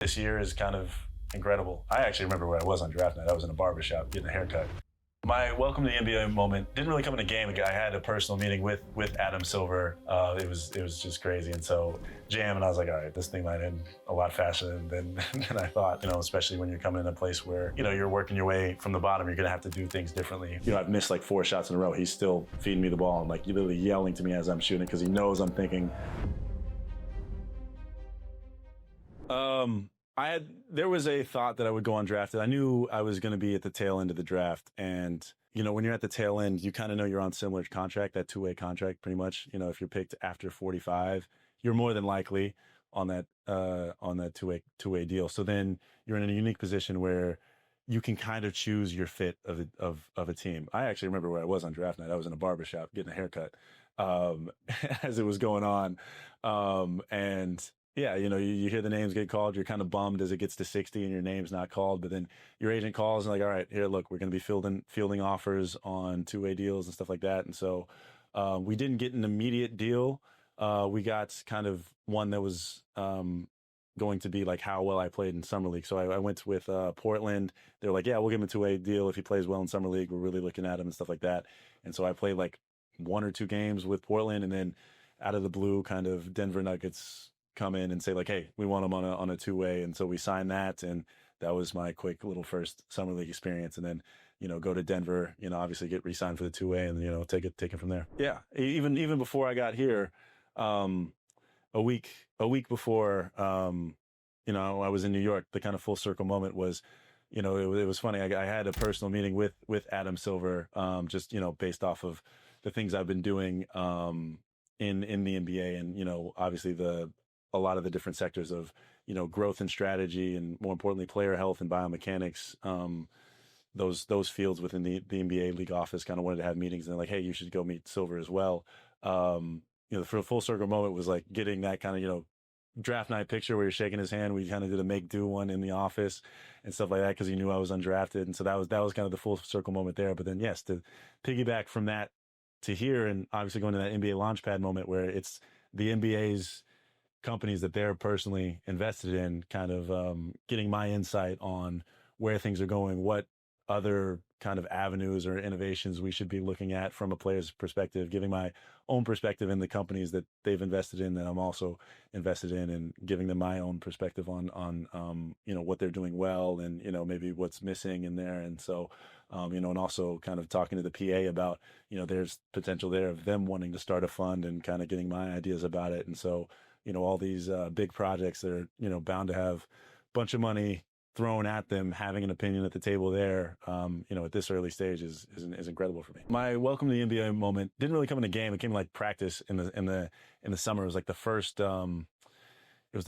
This year is kind of incredible. I actually remember where I was on draft night. I was in a barbershop getting a haircut. My welcome to the NBA moment didn't really come in a game. I had a personal meeting with Adam Silver. It was just crazy. And so jam, and I was like, all right, this thing might end a lot faster than I thought. Especially when you're coming in a place where you're working your way from the bottom. You're gonna have to do things differently. I've missed like 4 shots in a row. He's still feeding me the ball and like literally yelling to me as I'm shooting because he knows I'm thinking. There was a thought that I would go undrafted. I knew I was going to be at the tail end of the draft. And, when you're at the tail end, you kind of know you're on similar contract, that 2-way contract, pretty much. If you're picked after 45, you're more than likely on that 2-way deal. So then you're in a unique position where you can kind of choose your fit of a team. I actually remember where I was on draft night. I was in a barbershop getting a haircut, as it was going on. And yeah, you hear the names get called. You're kind of bummed as it gets to 60 and your name's not called. But then your agent calls and like, all right, here, look, we're going to be fielding offers on 2-way deals and stuff like that. And so we didn't get an immediate deal. We got kind of one that was going to be like how well I played in Summer League. So I went with Portland. They were like, yeah, we'll give him a 2-way deal if he plays well in Summer League. We're really looking at him and stuff like that. And so I played like 1 or 2 games with Portland, and then out of the blue, kind of Denver Nuggets come in and say like, hey, we want him on a 2-way. And so we signed that. And that was my quick little first Summer League experience. And then, go to Denver, obviously get re-signed for the 2-way and, take it from there. Yeah. Even before I got here, a week before, I was in New York, the kind of full circle moment was, it was funny. I had a personal meeting with Adam Silver, just, based off of the things I've been doing, in the NBA and, obviously a lot of the different sectors of, growth and strategy and more importantly, player health and biomechanics. Those fields within the NBA league office kind of wanted to have meetings and they're like, hey, you should go meet Silver as well. The full circle moment was like getting that kind of, draft night picture where you're shaking his hand. We kind of did a make do one in the office and stuff like that because he knew I was undrafted. And so that was kind of the full circle moment there. But then yes, to piggyback from that to here and obviously going to that NBA Launchpad moment where it's the NBA's companies that they're personally invested in, kind of getting my insight on where things are going, what other kind of avenues or innovations we should be looking at from a player's perspective, giving my own perspective in the companies that they've invested in that I'm also invested in, and giving them my own perspective on what they're doing well and maybe what's missing in there. And so and also kind of talking to the PA about there's potential there of them wanting to start a fund and kind of getting my ideas about it. And so all these big projects that are, bound to have a bunch of money thrown at them, having an opinion at the table there, at this early stage is incredible for me. My welcome to the NBA moment didn't really come in a game. It came like practice in the summer. It was like the first, the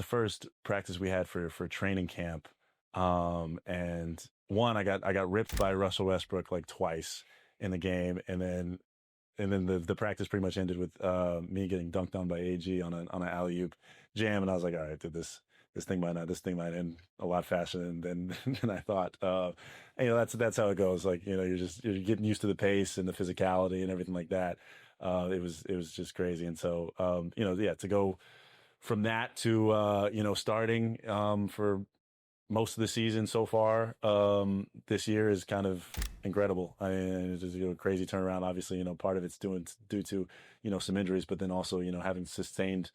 first practice we had for training camp. And one, I got ripped by Russell Westbrook like twice in the game. And then the practice pretty much ended with me getting dunked on by AG on an alley-oop jam, and I was like, all right, dude, this thing might end a lot faster than I thought. That's how it goes. Like you're getting used to the pace and the physicality and everything like that. It was just crazy, and so to go from that to starting for most of the season so far this year is kind of incredible. I mean, it's just a crazy turnaround. Obviously, part of it's due to some injuries, but then also having sustained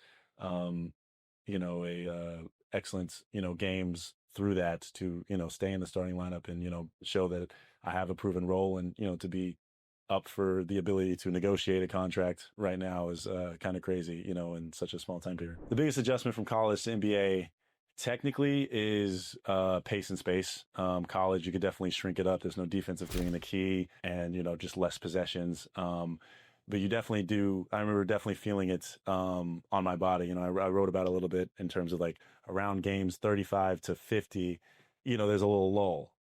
excellent games through that to stay in the starting lineup and show that I have a proven role, and to be up for the ability to negotiate a contract right now is kind of crazy in such a small time period. The biggest adjustment from college to NBA technically is pace and space. College, you could definitely shrink it up. There's no defensive three in the key and, just less possessions. But you definitely do. I remember definitely feeling it on my body. I wrote about it a little bit in terms of like around games 35 to 50, there's a little lull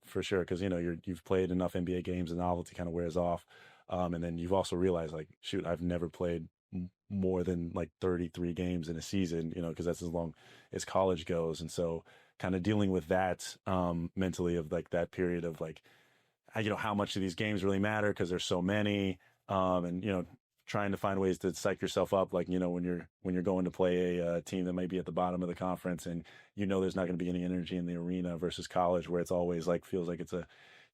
for sure. Cause you've played enough NBA games and novelty kind of wears off. And then you've also realized like, shoot, I've never played more than like 33 games in a season, because that's as long as college goes. And so kind of dealing with that mentally of like that period of like, how much do these games really matter because there's so many. And trying to find ways to psych yourself up. Like, when you're going to play a team that might be at the bottom of the conference, and there's not going to be any energy in the arena versus college, where it's always like feels like it's a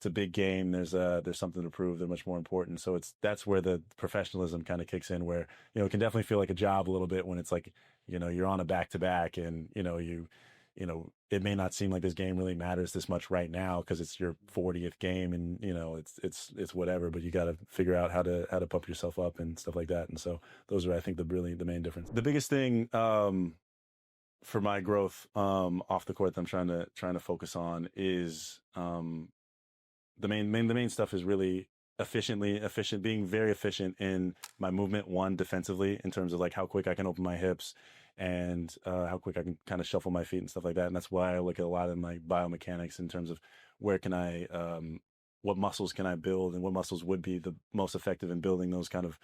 big game. There's something to prove. They're much more important. So that's where the professionalism kind of kicks in, where it can definitely feel like a job a little bit when it's like you're on a back to back, and it may not seem like this game really matters this much right now because it's your 40th game, and it's whatever, but you got to figure out how to pump yourself up and stuff like that. And so those are, I think, the main difference. The biggest thing for my growth off the court that I'm trying to focus on is the main stuff is really being very efficient in my movement. One, defensively, in terms of like how quick I can open my hips and how quick I can kind of shuffle my feet and stuff like that. And that's why I look at a lot of my biomechanics in terms of where can I, what muscles can I build, and what muscles would be the most effective in building those kind of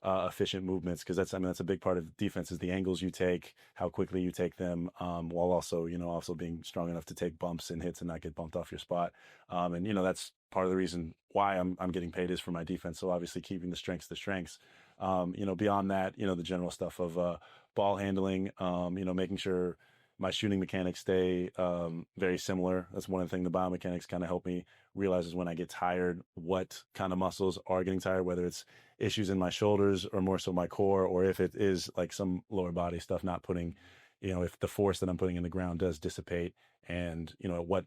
efficient movements. Because that's a big part of defense, is the angles you take, how quickly you take them, while also, also being strong enough to take bumps and hits and not get bumped off your spot. And that's part of the reason why I'm getting paid, is for my defense. So obviously keeping the strengths. Beyond that, the general stuff of ball handling, making sure my shooting mechanics stay very similar. That's one of the things the biomechanics kind of help me realize, is when I get tired, what kind of muscles are getting tired, whether it's issues in my shoulders or more so my core, or if it is like some lower body stuff not putting, if the force that I'm putting in the ground does dissipate, and what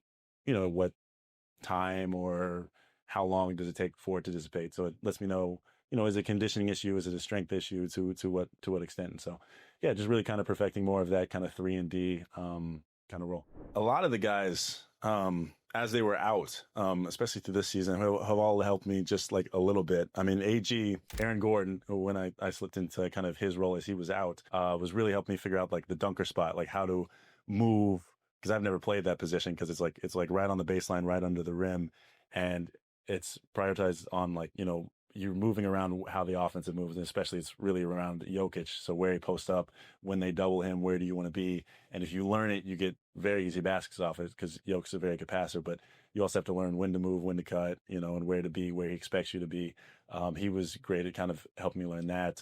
time or how long does it take for it to dissipate. So it lets me know, is it a conditioning issue? Is it a strength issue? To what extent? And so, yeah, just really kind of perfecting more of that kind of 3-and-D kind of role. A lot of the guys, as they were out, especially through this season, have all helped me just like a little bit. I mean, Aaron Gordon, when I slipped into kind of his role as he was out, was really helping me figure out like the dunker spot, like how to move, because I've never played that position, because it's like right on the baseline, right under the rim, and it's prioritized on like, you're moving around how the offensive moves, and especially it's really around Jokic. So where he posts up, when they double him, where do you want to be? And if you learn it, you get very easy baskets off it, because Jokic's a very good passer, but you also have to learn when to move, when to cut, and where to be, where he expects you to be. He was great at kind of helping me learn that.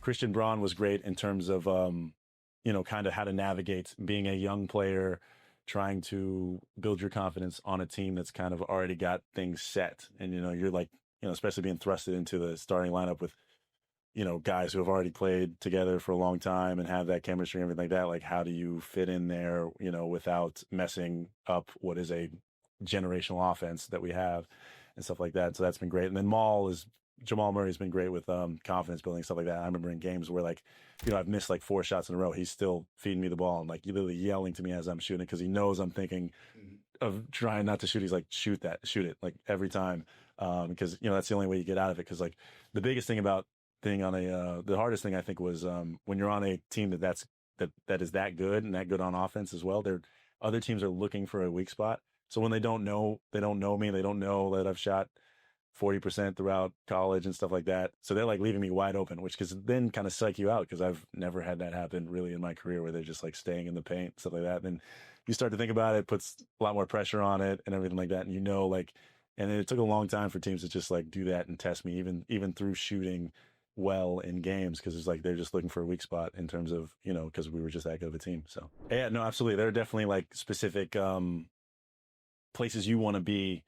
Christian Braun was great in terms of, kind of how to navigate being a young player, trying to build your confidence on a team that's kind of already got things set. And, you're like, especially being thrusted into the starting lineup with, guys who have already played together for a long time and have that chemistry and everything like that. Like, how do you fit in there, without messing up what is a generational offense that we have and stuff like that. So that's been great. And then Jamal Murray's been great with confidence building, stuff like that. I remember in games where like, I've missed like 4 shots in a row, he's still feeding me the ball and like literally yelling to me as I'm shooting, because he knows I'm thinking of trying not to shoot. He's like, shoot it, like every time. Because that's the only way you get out of it. Because like the biggest thing about being on the hardest thing I think was when you're on a team that is that good and that good on offense as well. Other teams are looking for a weak spot. So when they don't know me, they don't know that I've shot 40% throughout college and stuff like that. So they're like leaving me wide open, which can then kind of psych you out, because I've never had that happen really in my career, where they're just like staying in the paint, stuff like that. And then you start to think about it, puts a lot more pressure on it and everything like that. And and it took a long time for teams to just like do that and test me, even through shooting well in games, because it's like they're just looking for a weak spot in terms of, because we were just that good of a team. So yeah, no, absolutely. There are definitely like specific places you want to be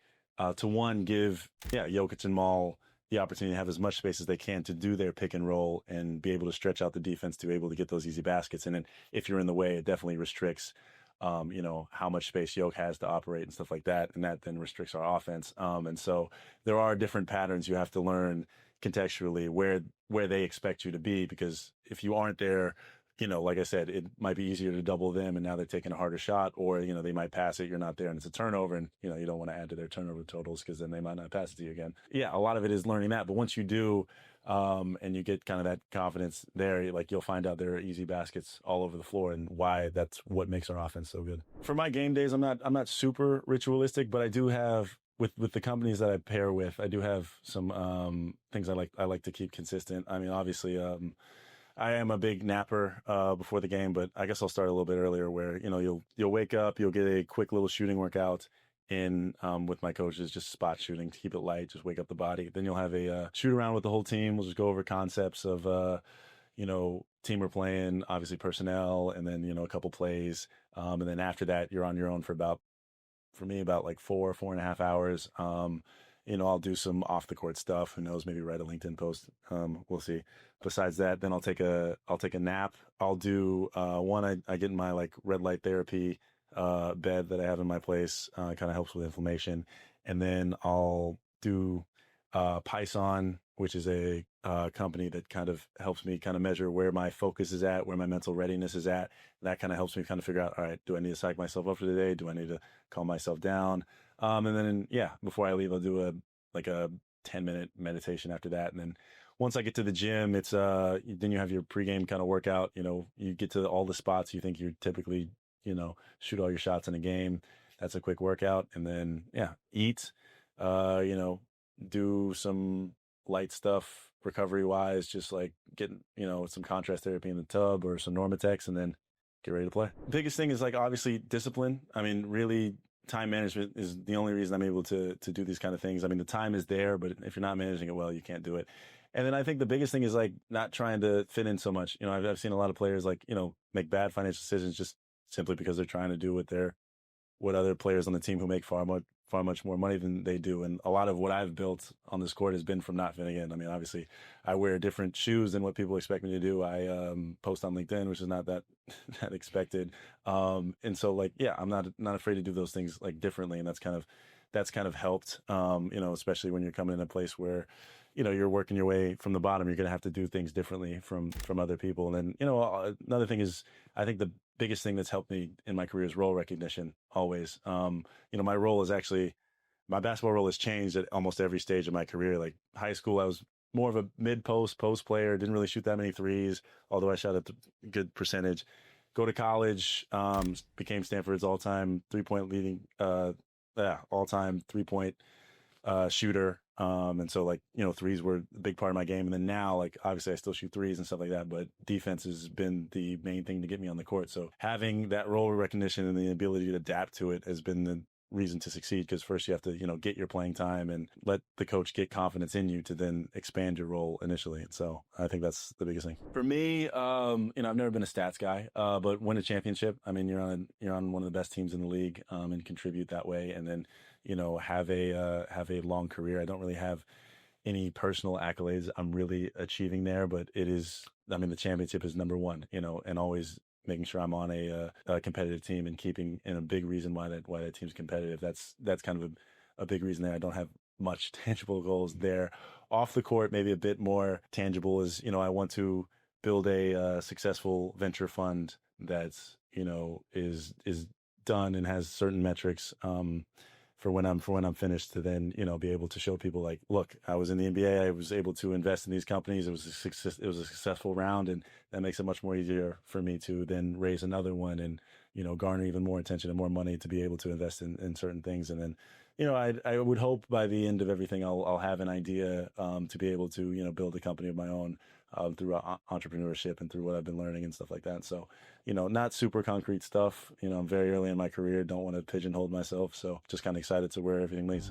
to one, give Jokic and Maul the opportunity to have as much space as they can to do their pick and roll and be able to stretch out the defense to be able to get those easy baskets. And then if you're in the way, it definitely restricts how much space Yoke has to operate and stuff like that. And that then restricts our offense. And so there are different patterns you have to learn contextually where they expect you to be, because if you aren't there, like I said, it might be easier to double them and now they're taking a harder shot, or, they might pass it, you're not there and it's a turnover, and, you don't want to add to their turnover totals because then they might not pass it to you again. Yeah, a lot of it is learning that. But once you do, and you get kind of that confidence there, like you'll find out there are easy baskets all over the floor, and why that's what makes our offense so good. For my game days, I'm not super ritualistic, but I do have, with the companies that I pair with, I do have some things I like to keep consistent. I mean, obviously, I am a big napper before the game, but I guess I'll start a little bit earlier, where you'll wake up, you'll get a quick little shooting workout, in with my coaches, just spot shooting to keep it light, just wake up the body. Then you'll have a shoot around with the whole team. We'll just go over concepts of, team we're playing, obviously personnel, and then, a couple plays. And then after that, you're on your own for about like 4.5 hours. I'll do some off the court stuff. Who knows? Maybe write a LinkedIn post. We'll see. Besides that, then I'll take a nap. I'll do I get in my like red light therapy bed that I have in my place. Kind of helps with inflammation. And then I'll do Python, which is a company that kind of helps me kind of measure where my focus is at, where my mental readiness is at. That kind of helps me kind of figure out, all right, do I need to psych myself up for the day? Do I need to calm myself down? And then, before I leave, I'll do a 10-minute meditation after that. And then once I get to the gym, it's then you have your pregame kind of workout. You get to all the spots you think you're typically, shoot all your shots in a game. That's a quick workout. And then, eat, do some light stuff recovery wise, just like getting, some contrast therapy in the tub or some Normatex, and then get ready to play. Biggest thing is like obviously discipline. I mean, really time management is the only reason I'm able to do these kind of things. I mean, the time is there, but if you're not managing it well, you can't do it. And then I think the biggest thing is like not trying to fit in so much. I've seen a lot of players like, make bad financial decisions just simply because they're trying to do what other players on the team who make far much more money than they do. And a lot of what I've built on this court has been from not fitting in. I mean, obviously I wear different shoes than what people expect me to do. I post on LinkedIn, which is not that expected. And so like, I'm not afraid to do those things like differently. And that's kind of helped, especially when you're coming in a place where, you're working your way from the bottom. You're going to have to do things differently from other people. And then, another thing is, I think the biggest thing that's helped me in my career is role recognition always. My role is actually, my basketball role has changed at almost every stage of my career. Like high school, I was more of a post player, didn't really shoot that many threes, although I shot a good percentage. Go to college, became Stanford's all-time three-point leading, all-time three-point shooter. And so like, threes were a big part of my game. And then now, like, obviously I still shoot threes and stuff like that, but defense has been the main thing to get me on the court. So having that role recognition and the ability to adapt to it has been the reason to succeed. Because first you have to, get your playing time and let the coach get confidence in you to then expand your role initially. And so I think that's the biggest thing for me. I've never been a stats guy, but win a championship. I mean, you're on one of the best teams in the league, and contribute that way. And then, have a long career. I don't really have any personal accolades I'm really achieving there, but the championship is number one, and always making sure I'm on a competitive team and keeping, and a big reason why that team's competitive. That's kind of a big reason there. I don't have much tangible goals there. Off the court, maybe a bit more tangible is, I want to build a successful venture fund that's, is done and has certain metrics, for when I'm finished, to then, be able to show people like, look, I was in the NBA, I was able to invest in these companies. It was a successful round, and that makes it much more easier for me to then raise another one and, garner even more attention and more money to be able to invest in certain things. And then, I would hope by the end of everything, I'll have an idea, to be able to, build a company of my own, through entrepreneurship and through what I've been learning and stuff like that. So, not super concrete stuff. I'm very early in my career, don't want to pigeonhole myself. So just kind of excited to where everything leads.